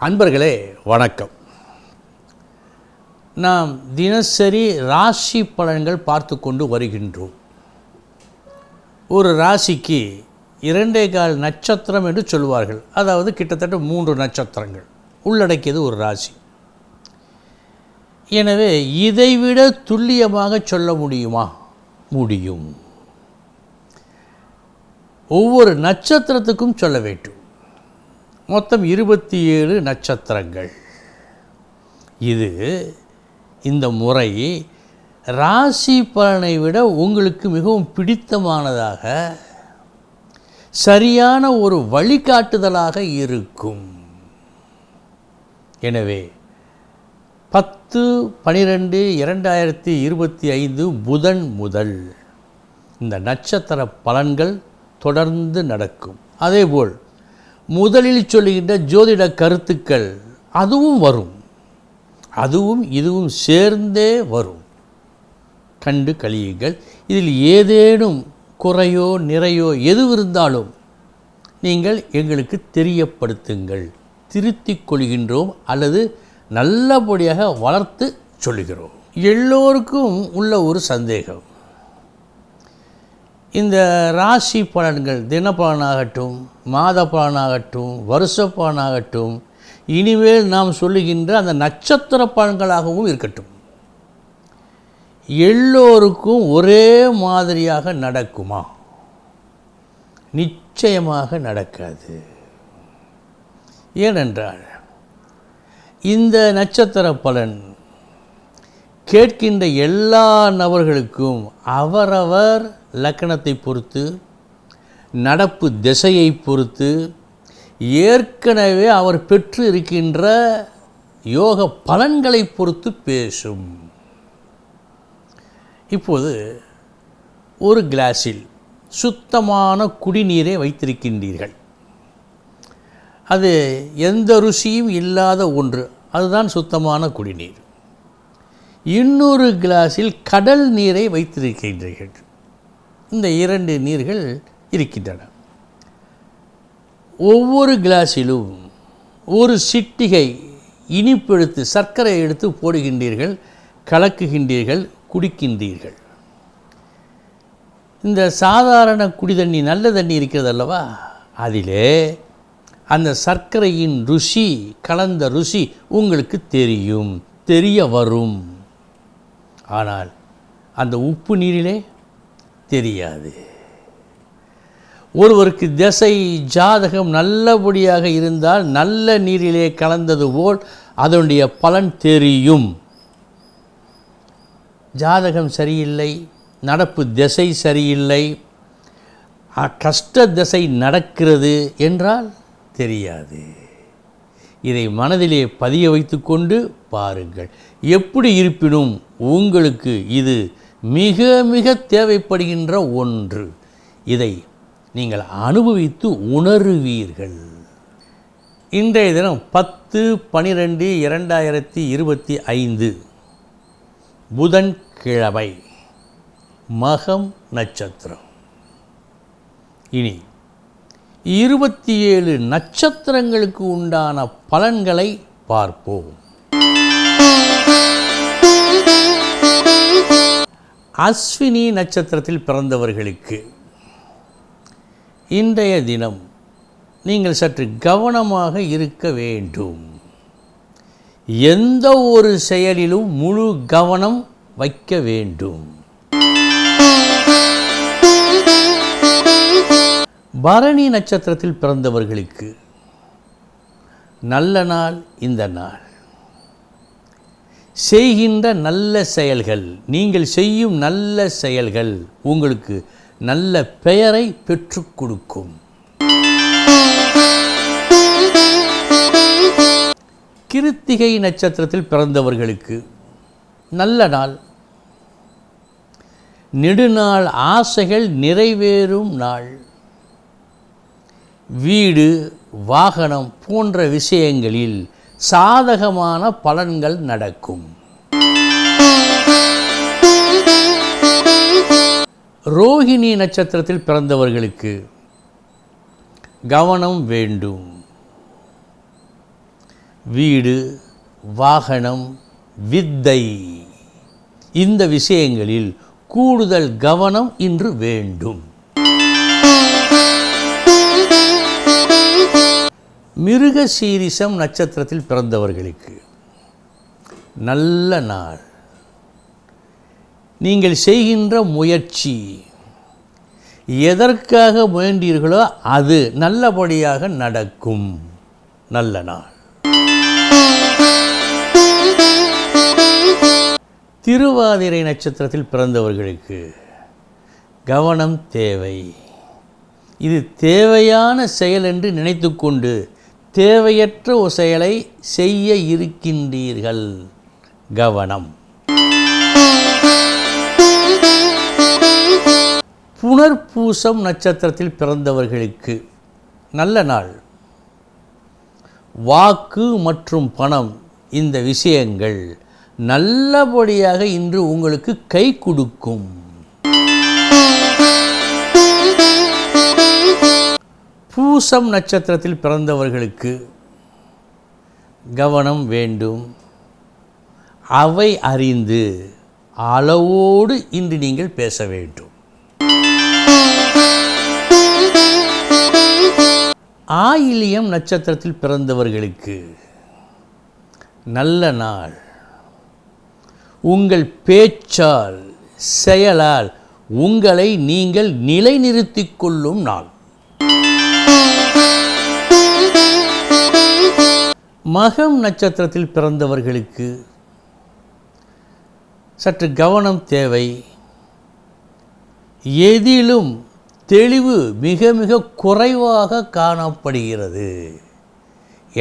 அன்பர்களே வணக்கம். நாம் தினசரி ராசி பலன்கள் பார்த்து கொண்டு வருகின்றோம். ஒரு ராசிக்கு 2.25 நட்சத்திரம் என்று சொல்வார்கள். அதாவது கிட்டத்தட்ட 3 நட்சத்திரங்கள் உள்ளடக்கியது ஒரு ராசி. எனவே இதைவிட துல்லியமாக சொல்ல முடியுமா? முடியும். ஒவ்வொரு நட்சத்திரத்துக்கும் சொல்ல வேண்டும். மொத்தம் 27 நட்சத்திரங்கள். இந்த முறை ராசி பலனை விட உங்களுக்கு மிகவும் பிடித்தமானதாக, சரியான ஒரு வழிகாட்டுதலாக இருக்கும். எனவே 10/12/2025 புதன் முதல் இந்த நட்சத்திர பலன்கள் தொடர்ந்து நடக்கும். அதேபோல் முதலில் சொல்லுகின்ற ஜோதிட கருத்துக்கள் அதுவும் வரும். அதுவும் இதுவும் சேர்ந்தே வரும். கண்டு கழியுங்கள். இதில் ஏதேனும் குறையோ நிறையோ எது இருந்தாலும் நீங்கள் எங்களுக்கு தெரியப்படுத்துங்கள். திருத்திக் கொள்கின்றோம் அல்லது நல்லபடியாக வளர்த்து சொல்லுகிறோம். எல்லோருக்கும் உள்ள ஒரு சந்தேகம், இந்த ராசி பலன்கள் தினப்பலனாகட்டும், மாத பலனாகட்டும், வருஷ பலனாகட்டும், இனிமேல் நாம் சொல்லுகின்ற அந்த நட்சத்திர பலன்களாகவும் இருக்கட்டும், எல்லோருக்கும் ஒரே மாதிரியாக நடக்குமா? நிச்சயமாக நடக்காது. ஏனென்றால் இந்த நட்சத்திர பலன் கேட்கின்ற எல்லா நபர்களுக்கும் அவரவர் லக்கணத்தை பொறுத்து, நடப்பு திசையை பொறுத்து, ஏற்கனவே அவர் பெற்று இருக்கின்ற யோக பலன்களை பொறுத்து பேசும். இப்போது ஒரு கிளாஸில் சுத்தமான குடிநீரை வைத்திருக்கின்றீர்கள். அது எந்த ருசியும் இல்லாத ஒன்று, அதுதான் சுத்தமான குடிநீர். இன்னொரு கிளாஸில் கடல் நீரை வைத்திருக்கின்றீர்கள். இந்த 2 நீர்கள் இருக்கின்றன. ஒவ்வொரு கிளாஸிலும் ஒரு சிட்டிகை இனிப்பெடுத்து சர்க்கரை எடுத்து போடுகின்றீர்கள், கலக்குகின்றீர்கள், குடிக்கின்றீர்கள். இந்த சாதாரண குடி தண்ணி, நல்ல தண்ணி இருக்கிறது அல்லவா, அதிலே அந்த சர்க்கரையின் ருசி, கலந்த ருசி உங்களுக்கு தெரியும், தெரிய வரும். ஆனால் அந்த உப்பு நீரிலே தெரியாது. ஒருவருக்கு திசை ஜாதகம் நல்லபடியாக இருந்தால் நல்ல நீரிலே கலந்தது போல் அதனுடைய பலன் தெரியும். ஜாதகம் சரியில்லை, நடப்பு திசை சரியில்லை, கஷ்ட திசை நடக்கிறது என்றால் தெரியாது. இதை மனதிலே பதிய வைத்து கொண்டு பாருங்கள். எப்படி இருப்பினும் உங்களுக்கு இது மிக மிக தேவைப்படுகின்ற ஒன்று. இதை நீங்கள் அனுபவித்து உணருவீர்கள். இன்றைய தினம் 10/12/2025 புதன்கிழமை, மகம் நட்சத்திரம். இனி 27 நட்சத்திரங்களுக்கு உண்டான பலன்களை பார்ப்போம். அஸ்வினி நட்சத்திரத்தில் பிறந்தவர்களுக்கு இன்றைய தினம் நீங்கள் சற்று கவனமாக இருக்க வேண்டும். எந்த ஒரு செயலிலும் முழு கவனம் வைக்க வேண்டும். பரணி நட்சத்திரத்தில் பிறந்தவர்களுக்கு நல்ல நாள் இந்த நாள். செய்கின்ற நல்ல செயல்கள், நீங்கள் செய்யும் நல்ல செயல்கள் உங்களுக்கு நல்ல பெயரை பெற்றுக் கொடுக்கும். கிருத்திகை நட்சத்திரத்தில் பிறந்தவர்களுக்கு நல்ல நாள். நெடுநாள் ஆசைகள் நிறைவேறும் நாள். வீடு, வாகனம் போன்ற விஷயங்களில் சாதகமான பலன்கள் நடக்கும். ரோகிணி நட்சத்திரத்தில் பிறந்தவர்களுக்கு கவனம் வேண்டும். வீடு, வாகனம், வித்தை, இந்த விஷயங்களில் கூடுதல் கவனம் இன்று வேண்டும். மிருகசீரிஷம் நட்சத்திரத்தில் பிறந்தவர்களுக்கு நல்ல நாள். நீங்கள் செய்கின்ற முயற்சி, எதற்காக முயன்றீர்களோ அது நல்லபடியாக நடக்கும். நல்ல நாள். திருவாதிரை நட்சத்திரத்தில் பிறந்தவர்களுக்கு கவனம் தேவை. இது தேவையான செயல் என்று நினைத்து கொண்டு தேவையற்ற ஒரு செயலை செய்ய இருக்கின்றீர்கள். கவனம். புனர்பூசம் நட்சத்திரத்தில் பிறந்தவர்களுக்கு நல்ல நாள். வாக்கு மற்றும் பணம், இந்த விஷயங்கள் நல்லபடியாக இன்று உங்களுக்கு கை கொடுக்கும். பூசம் நட்சத்திரத்தில் பிறந்தவர்களுக்கு கவனம் வேண்டும். அவை அறிந்து அளவோடு இன்று நீங்கள் பேச வேண்டும். ஆயில்யம் நட்சத்திரத்தில் பிறந்தவர்களுக்கு நல்ல நாள். உங்கள் பேச்சால், செயலால் உங்களை நீங்கள் நிலைநிறுத்திக் கொள்ளும் நாள். மகம் நட்சத்திரத்தில் பிறந்தவர்களுக்கு சற்று கவனம் தேவை. எதிலும் தெளிவு மிக மிக குறைவாக காணப்படுகிறது.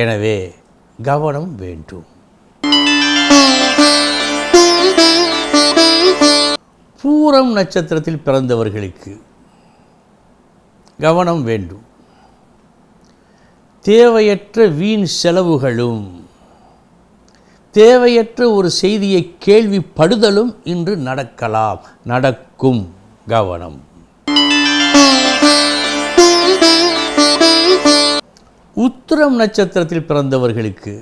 எனவே கவனம் வேண்டும். பூரம் நட்சத்திரத்தில் பிறந்தவர்களுக்கு கவனம் வேண்டும். தேவையற்ற வீண் செலவுகளும், தேவையற்ற ஒரு செய்தியை கேள்விப்படுதலும் இன்று நடக்கலாம், நடக்கும். கவனம். உத்திரம் நட்சத்திரத்தில் பிறந்தவர்களுக்கு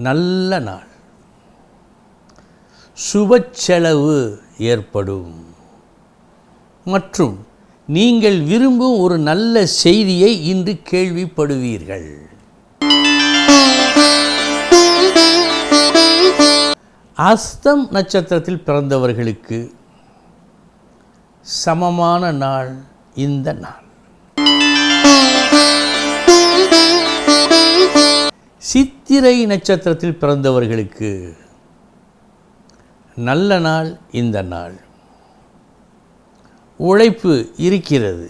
நல்ல நாள். சுப செலவு ஏற்படும் மற்றும் நீங்கள் விரும்பும் ஒரு நல்ல செய்தியை இன்று கேள்விப்படுவீர்கள். அஸ்தம் நட்சத்திரத்தில் பிறந்தவர்களுக்கு சமமான நாள் இந்த நாள். சித்திரை நட்சத்திரத்தில் பிறந்தவர்களுக்கு நல்ல நாள் இந்த நாள். உழைப்பு இருக்கிறது.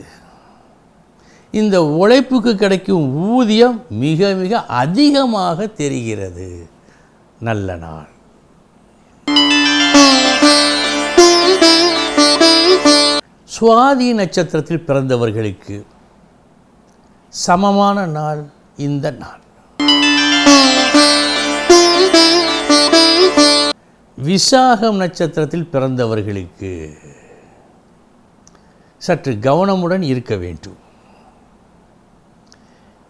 இந்த உழைப்புக்கு கிடைக்கும் ஊதியம் மிக மிக அதிகமாக தெரிகிறது. நல்ல நாள். சுவாதி நட்சத்திரத்தில் பிறந்தவர்களுக்கு சமமான நாள் இந்த நாள். விசாகம் நட்சத்திரத்தில் பிறந்தவர்களுக்கு சற்று கவனமுடன் இருக்க வேண்டும்.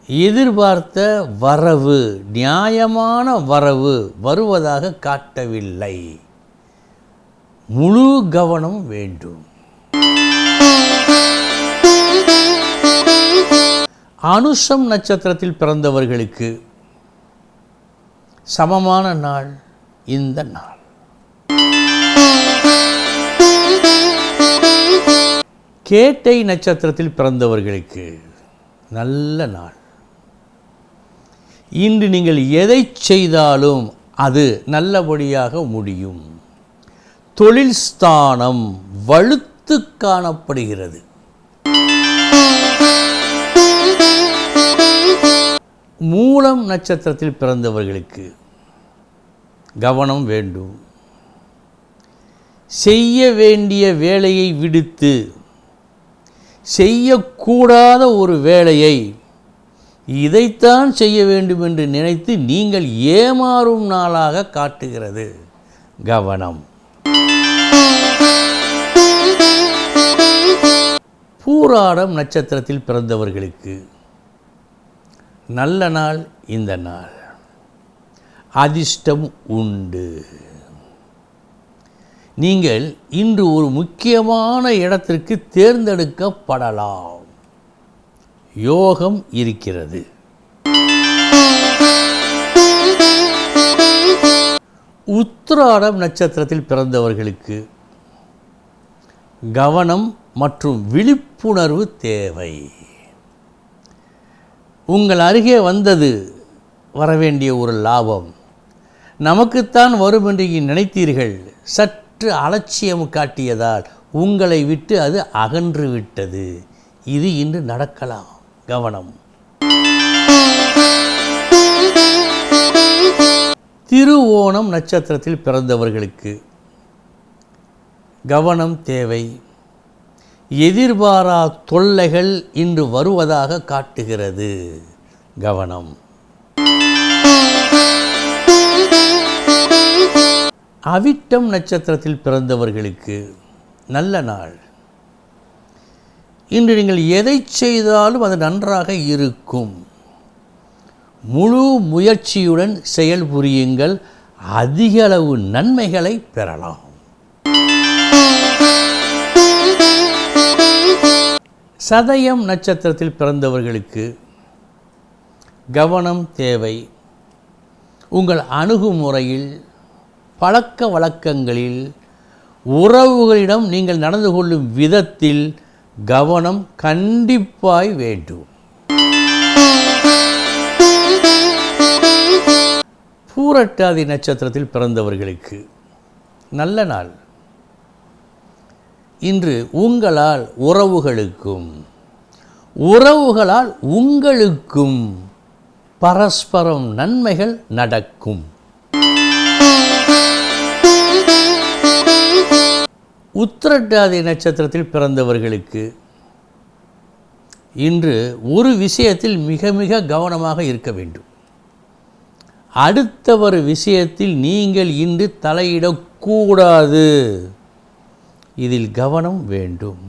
எதிர்பார்த்த வரவு, நியாயமான வரவு வருவதாக காட்டவில்லை. முழு கவனம் வேண்டும். அனுஷம் நட்சத்திரத்தில் பிறந்தவர்களுக்கு சமமான நாள் இந்த நாள். கேட்டை நட்சத்திரத்தில் பிறந்தவர்களுக்கு நல்ல நாள். இன்று நீங்கள் எதை செய்தாலும் அது நல்லபடியாக முடியும். தொழில் ஸ்தானம் வலுத்து காணப்படுகிறது. மூலம் நட்சத்திரத்தில் பிறந்தவர்களுக்கு கவனம் வேண்டும். செய்ய வேண்டிய வேலையை விடுத்து செய்யக்கூடாத ஒரு வேலையை இதைத்தான் செய்ய வேண்டும் என்று நினைத்து நீங்கள் ஏமாறும் நாளாக காட்டுகிறது. கவனம். பூராடம் நட்சத்திரத்தில் பிறந்தவர்களுக்கு நல்ல நாள் இந்த நாள். அதிர்ஷ்டம் உண்டு. நீங்கள் இன்று ஒரு முக்கியமான இடத்திற்கு தேர்ந்தெடுக்கப்படலாம். யோகம் இருக்கிறது. உத்திராடம் நட்சத்திரத்தில் பிறந்தவர்களுக்கு கவனம் மற்றும் விழிப்புணர்வு தேவை. உங்கள் அருகே வரவேண்டிய ஒரு லாபம் நமக்குத்தான் வரும் என்று நினைத்தீர்கள். சற்று அலட்சியம் காட்டியதால் உங்களை விட்டு அது அகன்று விட்டது. இது இன்று நடக்கலாம். கவனம். திருவோணம் நட்சத்திரத்தில் பிறந்தவர்களுக்கு கவனம் தேவை. எதிர்பாரா தொல்லைகள் இன்று வருவதாக காட்டுகிறது. கவனம். அவிட்டம் நட்சத்திரத்தில் பிறந்தவர்களுக்கு நல்ல நாள். இன்று நீங்கள் எதை செய்தாலும் அது நன்றாக இருக்கும். முழு முயற்சியுடன் செயல்புரியுங்கள். அதிக அளவு நன்மைகளை பெறலாம். சதயம் நட்சத்திரத்தில் பிறந்தவர்களுக்கு கவனம் தேவை. உங்கள் அணுகுமுறையில், பழக்க வழக்கங்களில், உறவுகளிடம் நீங்கள் நடந்து கொள்ளும் விதத்தில் கவனம் கண்டிப்பாய் வேண்டும். பூரட்டாதி நட்சத்திரத்தில் பிறந்தவர்களுக்கு நல்ல நாள். இன்று உங்களால் உறவுகளால் உங்களுக்கும் பரஸ்பரம் நன்மைகள் நடக்கும். உத்திரட்டாதி நட்சத்திரத்தில் பிறந்தவர்களுக்கு இன்று ஒரு விஷயத்தில் மிக மிக கவனமாக இருக்க வேண்டும். அடுத்தவர் விஷயத்தில் நீங்கள் இன்று தலையிடக்கூடாது. இதில் கவனம் வேண்டும்.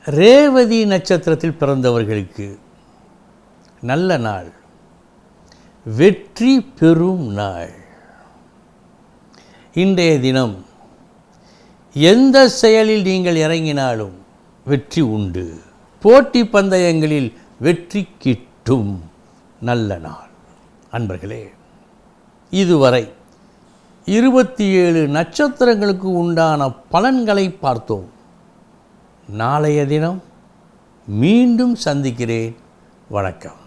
ரேவதி நட்சத்திரத்தில் பிறந்தவர்களுக்கு நல்ல நாள். வெற்றி பெறும் நாள். இன்றைய தினம் எந்த செயலில் நீங்கள் இறங்கினாலும் வெற்றி உண்டு. போட்டி பந்தயங்களில் வெற்றி கிட்டும். நல்ல நாள். அன்பர்களே, இதுவரை 27 நட்சத்திரங்களுக்கு உண்டான பலன்களை பார்த்தோம். நாளைய தினம் மீண்டும் சந்திக்கிறேன். வணக்கம்.